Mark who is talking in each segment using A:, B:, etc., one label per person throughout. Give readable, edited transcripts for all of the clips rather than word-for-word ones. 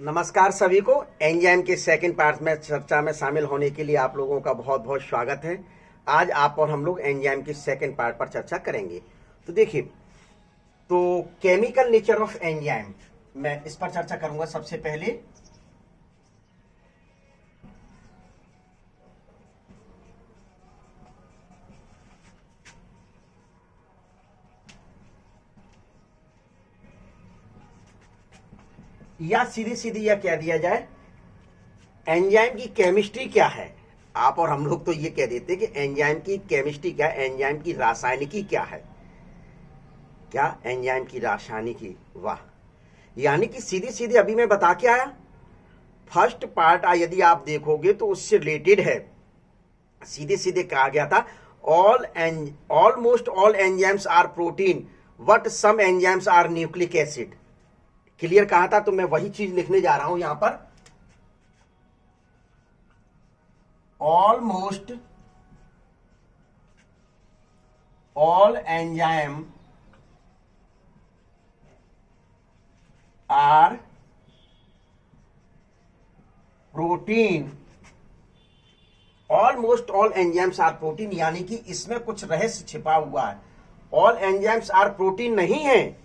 A: नमस्कार सभी को। एंजाइम के सेकंड पार्ट में चर्चा में शामिल होने के लिए आप लोगों का बहुत बहुत स्वागत है। आज आप और हम लोग एंजाइम के सेकंड पार्ट पर चर्चा करेंगे। तो देखिए, तो केमिकल नेचर ऑफ एंजाइम मैं इस पर चर्चा करूंगा। सबसे पहले या सीधी सीधी या कह दिया जाए, एंजाइम की केमिस्ट्री क्या है। आप और हम लोग तो ये कह देते कि एंजाइम की केमिस्ट्री क्या है, एंजाइम की रासायनिकी क्या है। क्या एंजाइम की रासायनिकी, वाह। यानी कि सीधी सीधी अभी मैं बता के आया। फर्स्ट पार्ट यदि आप देखोगे तो उससे रिलेटेड है। सीधे सीधे कहा गया था almost all enzymes are protein but some enzymes are nucleic acid. Clear कहा था, तो मैं वही चीज लिखने जा रहा हूं यहां पर। Almost all enzyme are protein. Almost all enzymes are protein, यानी कि इसमें कुछ रहस्य छिपा हुआ है। ऑल एंजाइम्स आर प्रोटीन नहीं है।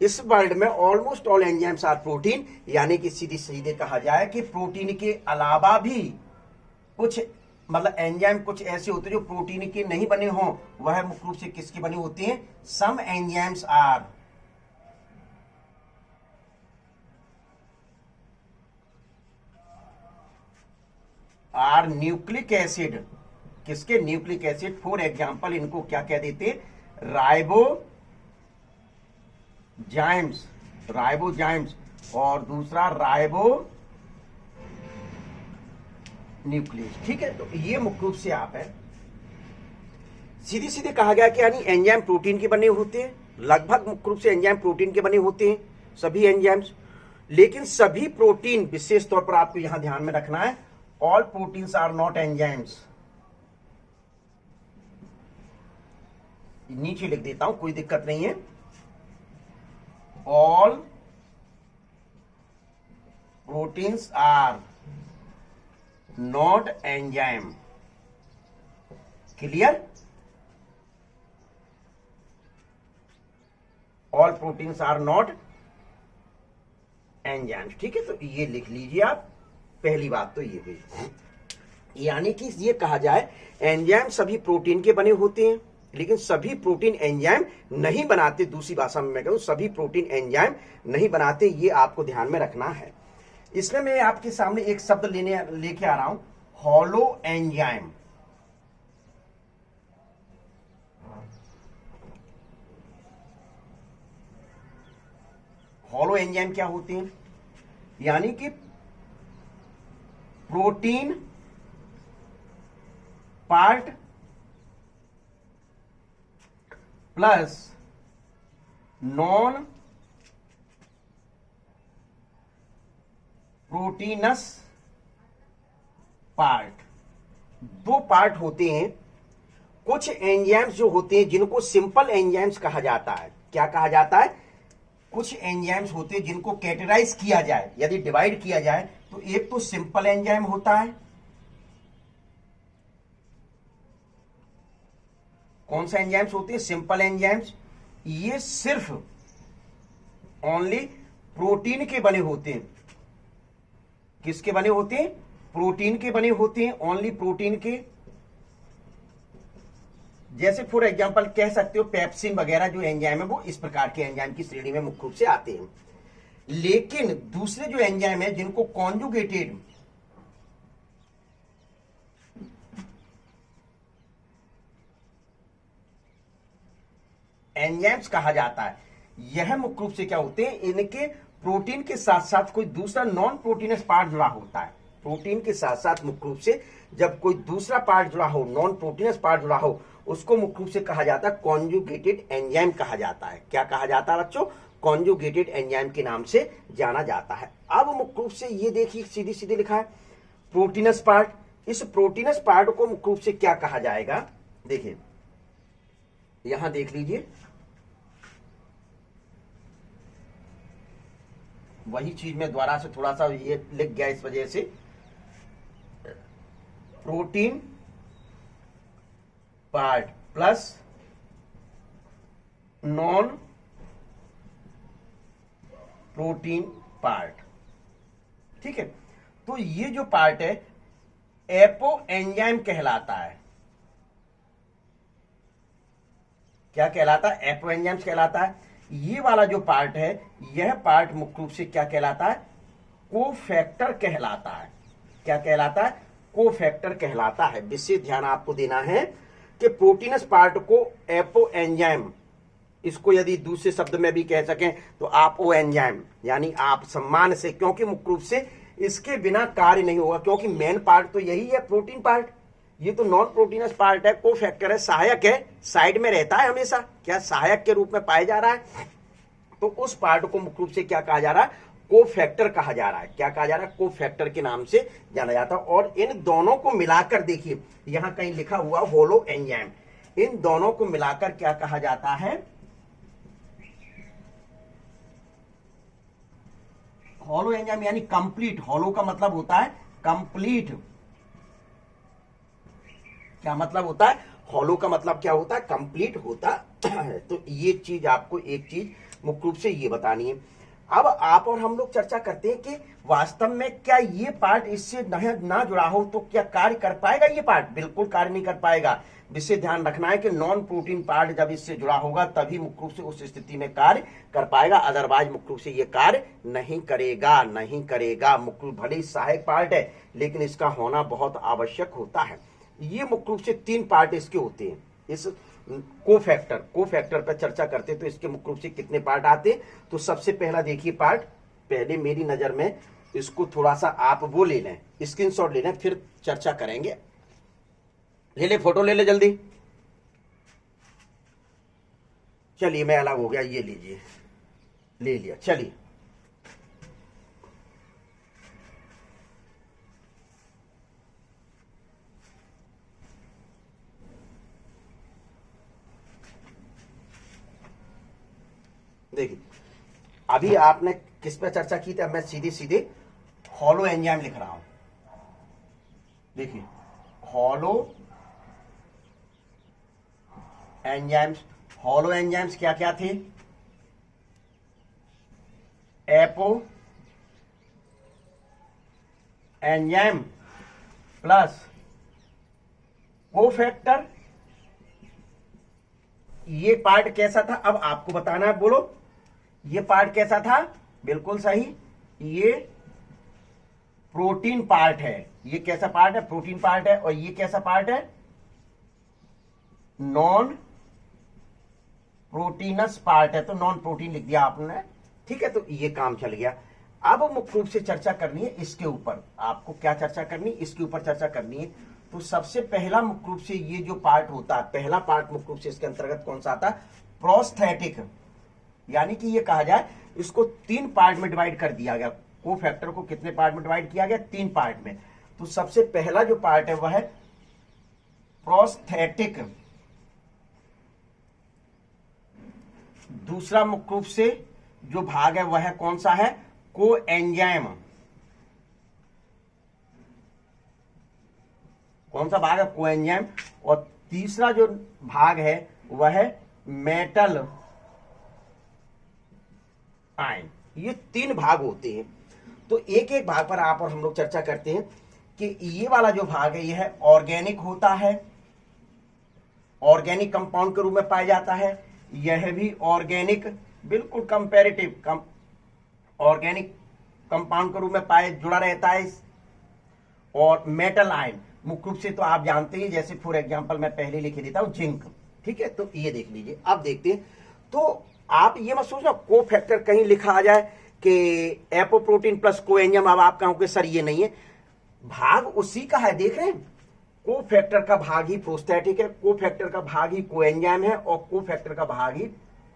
A: इस वर्ल्ड में almost all enzymes are protein, यानी कि सीधे सीधे कहा जाए कि प्रोटीन के अलावा भी कुछ मतलब एंजाइम कुछ ऐसे होते हैं जो प्रोटीन के नहीं बने हों। वह मुख्य रूप से किसके बने होते हैं? Some enzymes are nucleic acid. किसके? Nucleic acid. फॉर एग्जाम्पल इनको क्या कह देते? राइबोजाइम्स और दूसरा राइबो न्यूक्लियस। ठीक है, तो ये मुख्य रूप से आप है। सीधे सीधे कहा गया कि यानी एंजाइम प्रोटीन के बने होते हैं। लगभग मुख्य रूप से एंजाइम प्रोटीन के बने होते हैं सभी एंजाइम्स। लेकिन सभी प्रोटीन, विशेष तौर पर आपको यहां ध्यान में रखना है, all proteins are not enzymes. नीचे लिख देता हूं, कोई दिक्कत नहीं है। All proteins are not enzyme. Clear? All proteins are not enzymes. ठीक है, तो ये लिख लीजिए आप। पहली बात तो ये हुई, यानी कि ये कहा जाए एंजाइम सभी प्रोटीन के बने होते हैं, लेकिन सभी प्रोटीन एंजाइम नहीं बनाते। दूसरी भाषा में मैं कहूं, सभी प्रोटीन एंजाइम नहीं बनाते। ये आपको ध्यान में रखना है। इसमें मैं आपके सामने एक शब्द लेके आ रहा हूं, हॉलो एंजाइम। हॉलो एंजाइम क्या होते हैं? यानी कि protein part plus non proteins part. दो पार्ट होते हैं। कुछ एंजाइम्स जो होते हैं जिनको सिंपल एंजाइम्स कहा जाता है। क्या कहा जाता है? कुछ एंजाइम्स होते हैं जिनको कैटेगराइज किया जाए, यदि डिवाइड किया जाए तो एक तो सिंपल एंजाइम होता है। कौन सा एंजाइम्स होते हैं? Simple enzymes. ये सिर्फ ओनली प्रोटीन के बने होते हैं। किसके बने होते हैं? प्रोटीन के बने होते हैं, ओनली प्रोटीन के। जैसे फॉर एग्जांपल कह सकते हो पेप्सिन वगैरह जो एंजाइम है वो इस प्रकार के एंजाइम की श्रेणी में मुख्य रूप से आते हैं। लेकिन दूसरे जो एंजाइम है जिनको कॉन्जुगेटेड एंजाइम्स कहा जाता है, यह मुख्य रूप से क्या होते हैं? इनके प्रोटीन के साथ साथ कोई दूसरा नॉन प्रोटीनस पार्ट जुड़ा होता है। प्रोटीन के साथ साथ मुख्य रूप से जब कोई दूसरा पार्ट जुड़ा हो, नॉन प्रोटीनस पार्ट जुड़ा हो, उसको मुख्य रूप से कहा जाता है कॉन्जुगेटेड एंजाइम कहा जाता है। क्या कहा जाता है बच्चों? कॉन्जुगेटेड एंजाइम के नाम से जाना जाता है। अब मुख्य रूप से ये देखिए, सीधी सीधी लिखा है प्रोटीनस पार्ट। इस प्रोटीनस पार्ट को मुख्य रूप से क्या कहा जाएगा? देखिए यहां देख लीजिए, वही चीज में द्वारा से थोड़ा सा ये लिख गया इस वजह से, protein part plus non protein part. ठीक है, तो ये जो पार्ट है एपो एंजाइम कहलाता है। क्या कहलाता है? एपो एंजाइम कहलाता है। ये वाला जो पार्ट है, यह पार्ट मुख्य रूप से क्या कहलाता है? कोफैक्टर कहलाता है। क्या कहलाता है? कोफैक्टर कहलाता है। विशेष ध्यान आपको देना है कि प्रोटीनस पार्ट को एपो एंजाइम, इसको यदि दूसरे शब्द में भी कह सकें तो आपो एंजाइम, यानी आप सम्मान से, क्योंकि मुख्य रूप से इसके बिना कार्य नहीं होगा, क्योंकि मेन पार्ट तो यही है प्रोटीन पार्ट। ये तो नॉन प्रोटीनस पार्ट है, कोफैक्टर है, सहायक है, साइड में रहता है हमेशा, क्या सहायक के रूप में पाया जा रहा है। तो उस पार्ट को मुख्य रूप से क्या कहा जा रहा है? कोफैक्टर कहा जा रहा है। क्या कहा जा रहा है? कोफैक्टर के नाम से जाना जाता है। और इन दोनों को मिलाकर देखिए, यहां कहीं लिखा हुआ होलो एंजाइम, इन दोनों को मिलाकर क्या कहा जाता है? होलो एंजाइम, यानी कंप्लीट। होलो का मतलब होता है कंप्लीट। क्या मतलब होता है? होलो का मतलब क्या होता है? कंप्लीट होता है। तो ये चीज आपको एक चीज मुख्य रूप से ये बतानी है। अब आप और हम लोग चर्चा करते हैं कि वास्तव में क्या ये पार्ट इससे ना जुड़ा हो तो क्या कार्य कर पाएगा? ये पार्ट बिल्कुल कार्य नहीं कर पाएगा। विशेष ध्यान रखना है कि नॉन प्रोटीन पार्ट जब इससे जुड़ा होगा तभी मुख्य रूप से उस स्थिति में कार्य कर पाएगा, अदरवाइज मुख्य रूप से ये कार्य नहीं करेगा, नहीं करेगा। मुख्य भले ही सहायक पार्ट है लेकिन इसका होना बहुत आवश्यक होता है। ये मुख्य रूप से 3 पार्ट इसके होते हैं। इस कोफैक्टर पर चर्चा करते हैं तो इसके मुख्य रूप से कितने पार्ट आते हैं? तो सबसे पहला देखिए पार्ट, पहले मेरी नजर में इसको थोड़ा सा आप वो ले लें, स्क्रीनशॉट ले लें, फिर चर्चा करेंगे। ले ले, फोटो ले ले जल्दी। चलिए, मैं अलग हो गया, ये लीजिए, ले लिया। चलिए, देखिए अभी आपने किस पे चर्चा की थी, अब मैं सीधे सीधे होलो एंजाइम लिख रहा हूं। देखिए, होलो एंजाइम्स। होलो एंजाइम्स क्या क्या थे? Apo enzyme plus cofactor. ये पार्ट कैसा था? अब आपको बताना है, बोलो ये पार्ट कैसा था? बिल्कुल सही, ये प्रोटीन पार्ट है। ये कैसा पार्ट है? प्रोटीन पार्ट है। और ये कैसा पार्ट है? नॉन प्रोटीनस पार्ट है। तो नॉन प्रोटीन लिख दिया आपने, ठीक है, तो ये काम चल गया। अब मुख्य रूप से चर्चा करनी है इसके ऊपर। आपको क्या चर्चा करनी है? इसके ऊपर चर्चा करनी है। तो सबसे पहला मुख्य रूप से ये जो पार्ट होता है, पहला पार्ट मुख्य रूप से इसके अंतर्गत कौन सा आता है? प्रोस्थेटिक। यानी कि ये कहा जाए इसको 3 पार्ट में डिवाइड कर दिया गया। कोफैक्टर को कितने पार्ट में डिवाइड किया गया? 3 पार्ट में। तो सबसे पहला जो पार्ट है वह है प्रोस्थेटिक। दूसरा मुख्य रूप से जो भाग है वह है कौन सा है? कोएंजाइम। कौन सा भाग है? कोएंजाइम। और तीसरा जो भाग है वह है मेटल आयन। ये 3 भाग होते हैं। तो एक एक भाग पर आप और हम लोग चर्चा करते हैं कि ये वाला जो भाग है यह ऑर्गेनिक होता है, ऑर्गेनिक कंपाउंड के रूप में पाया जाता है। यह भी ऑर्गेनिक, बिल्कुल कंपैरेटिव ऑर्गेनिक कंपाउंड के रूप में जुड़ा रहता है। और मेटल आयन मुख्य रूप से तो आप जानते हैं, जैसे फॉर एग्जांपल मैं पहले लिख देता हूं जिंक, ठीक है। तो ये देख लीजिए, अब देखते हैं। तो आप ये मत सोचना कोफैक्टर कहीं लिखा आ जाए कि एपोप्रोटीन प्लस कोएंजाइम। अब आप कहोगे सर ये नहीं है, भाग उसी का है, देख रहे हैं। कोफैक्टर का भाग ही प्रोस्थेटिक है, कोफैक्टर का भाग ही कोएंजाइम है, और कोफैक्टर का भाग ही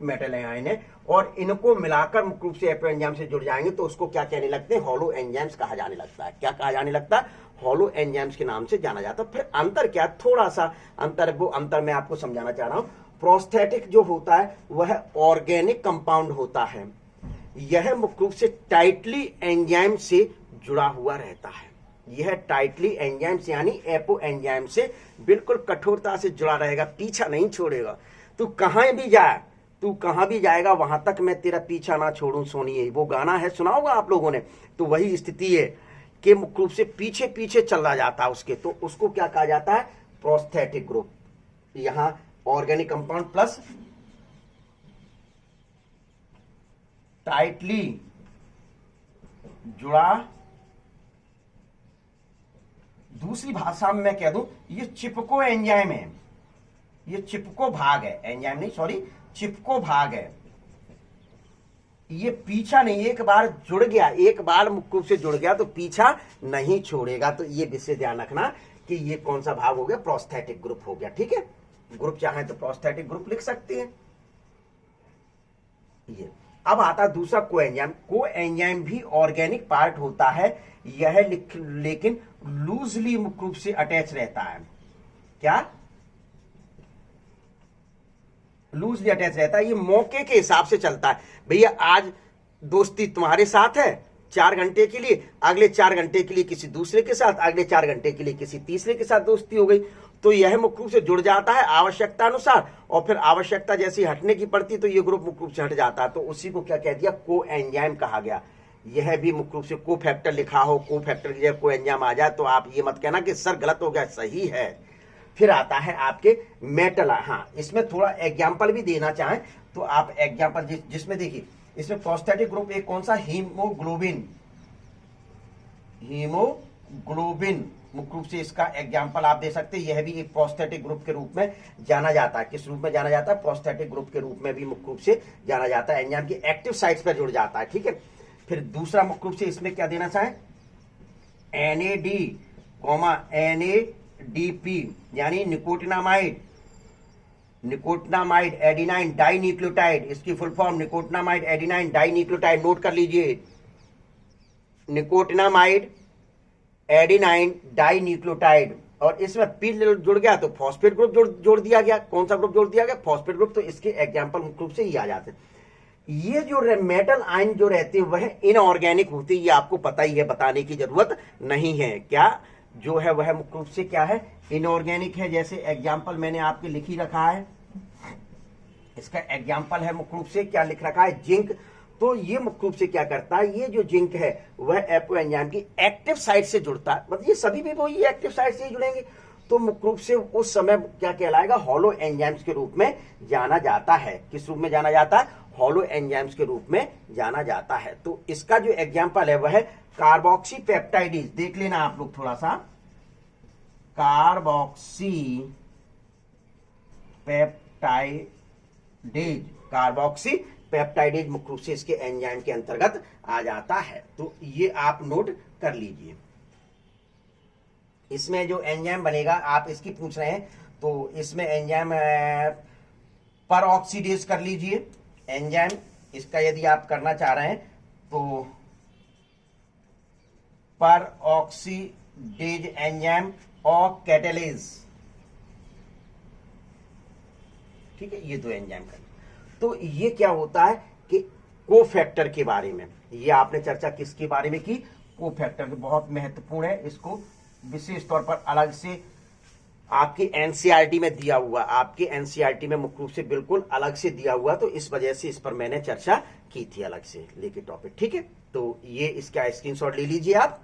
A: मेटल आयन है। और इनको मिलाकर मुख्य रूप से एपो एंजाइम से जुड़ जाएंगे तो उसको क्या कहने लगते हैं? होलो एंजाइम्स कहा जाने लगता है। क्या कहा जाने लगता है? होलो एंजाइम्स के नाम से जाना जाता है। फिर अंतर क्या, थोड़ा सा अंतर, वो अंतर मैं आपको समझाना चाह रहा हूं। प्रोस्थेटिक जो होता है वह ऑर्गेनिक कंपाउंड होता है, यह मुख्य रूप से टाइटली एंजाइम से जुड़ा हुआ रहता है। यह टाइटली एंजाइम से यानी एपो एंजाइम से बिल्कुल कठोरता से जुड़ा रहेगा, पीछा नहीं छोड़ेगा। तू कहां भी जाए, तू कहां भी जाएगा वहां तक मैं तेरा पीछा ना छोड़ूं सोनिए, वो गाना है, सुना होगा आप लोगों ने। तो वही स्थिति है कि मुख्य रूप से पीछे पीछे चला जाता है उसके, तो उसको क्या कहा जाता है, प्रोस्थेटिक ग्रुप। यहां ऑर्गेनिक कंपाउंड प्लस टाइटली जुड़ा, दूसरी भाषा में मैं कह दूं ये चिपको एंजाइम है, ये चिपको भाग है, एंजाइम नहीं सॉरी चिपको भाग है। ये पीछा नहीं, एक बार जुड़ गया, एक बार मुख्य रूप से जुड़ गया तो पीछा नहीं छोड़ेगा। तो ये विषय ध्यान रखना कि ये कौन सा भाग हो गया, प्रोस्थेटिक ग्रुप हो गया। ठीक है, ग्रुप चाहे तो प्रोस्थेटिक ग्रुप लिख सकते हैं। ये अब आता दूसरा कोएंजाइम। कोएंजाइम भी ऑर्गेनिक पार्ट होता है, यह लेकिन लूजली मुख्य रूप से अटैच रहता है। क्या, लूजली अटैच रहता है। ये मौके के हिसाब से चलता है। भैया आज दोस्ती तुम्हारे साथ है 4 घंटे के लिए, अगले 4 घंटे के लिए किसी दूसरे के साथ, अगले 4 घंटे के लिए किसी तीसरे के साथ दोस्ती हो गई, तो यह मुख्य रूप से जुड़ जाता है आवश्यकता अनुसार, और फिर आवश्यकता जैसी हटने की पड़ती तो ये ग्रुप मुख्य रूप से हट जाता है। तो उसी को क्या कह दिया, कोएंजाइम कहा गया। यह भी मुख्य रूप से को फैक्टर लिखा हो, को फैक्टर की जगह कोएंजाइम आ जाए तो आप ये मत कहना कि सर गलत हो गया, सही है। फिर आता है आपके मेटल। हाँ, इसमें थोड़ा एग्जाम्पल भी देना चाहें तो आप एग्जाम्पल जिसमें देखिए, इसमें प्रोस्थेटिक ग्रुप एक कौन सा, हीमोग्लोबिन। हीमोग्लोबिन मुख्य रूप से इसका एग्जाम्पल आप दे सकते हैं। यह भी एक प्रोस्थेटिक ग्रुप के रूप में जाना जाता है। किस रूप में जाना जाता है, प्रोस्थेटिक ग्रुप के रूप में भी मुख्य रूप से जाना जाता है। एंजाइम की एक्टिव साइट्स पर जुड़ जाता है। ठीक है, फिर दूसरा मुख्य रूप से इसमें क्या देना चाहें, NAD, NADP यानी nicotinamide. Nicotinamide adenine dinucleotide, इसकी full form nicotinamide adenine dinucleotide, note कर लीजिए। निकोटिनामाइड एडिनाइन डाई न्यूक्लियोटाइड, और इसमें पी जुड़ गया तो फॉस्फेट ग्रुप जोड़ दिया गया। कौन सा ग्रुप जोड़ दिया गया, फॉस्फेट ग्रुप। तो इसके एग्जाम्पल मुख्य रूप से ही आ जाते हैं। ये जो मेटल आयन जो रहते हैं वह इनऑर्गेनिक होते हैं, ये आपको पता ही है, बताने की जरूरत नहीं है। क्या जो है वह मुख्य रूप से क्या है, इनऑर्गेनिक है। जैसे एग्जाम्पल मैंने आपके लिख ही रखा है, इसका एग्जाम्पल है मुख्य रूप से क्या लिख रखा है, जिंक। तो ये मुख्य रूप से क्या करता है, ये जो जिंक है वह एपो एंजाइम की एक्टिव साइट से जुड़ता है। मतलब ये सभी भी वही एक्टिव साइट से ही जुड़ेंगे, तो मुख्य रूप से उस समय क्या कहलाएगा, हॉलो एंजाइम्स के रूप में जाना जाता है। किस रूप में जाना जाता है, हॉलो एंजाइम्स के रूप में जाना जाता है। तो इसका जो एग्जाम्पल है वह है कार्बोक्सी पेप्टाइडेज। देख लेना आप लोग थोड़ा सा, कार्बोक्सी पेप्टाइडेज, कार्बोक्सी पेप्टाइडेज मुख्य रूप से इसके एंजाइम के अंतर्गत आ जाता है। तो ये आप नोट कर लीजिए। इसमें जो एंजाइम बनेगा, आप इसकी पूछ रहे हैं, तो इसमें एंजाइम पर ऑक्सीडेज कर लीजिए एंजाइम। इसका यदि आप करना चाह रहे हैं तो पर ऑक्सीडेज एंजाइम और कैटेलेज। ठीक है, ये दो एंजाइम कर। तो ये क्या होता है कि कोफैक्टर के बारे में, ये आपने चर्चा किसके बारे में की, कोफैक्टर। बहुत महत्वपूर्ण है, इसको विशेष तौर पर अलग से आपकी एनसीईआरटी में दिया हुआ, आपके एनसीईआरटी में मुख्य रूप से बिल्कुल अलग से दिया हुआ, तो इस वजह से इस पर मैंने चर्चा की थी अलग से लेके टॉपिक। ठीक है, तो ये इसका स्क्रीनशॉट ले लीजिए आप।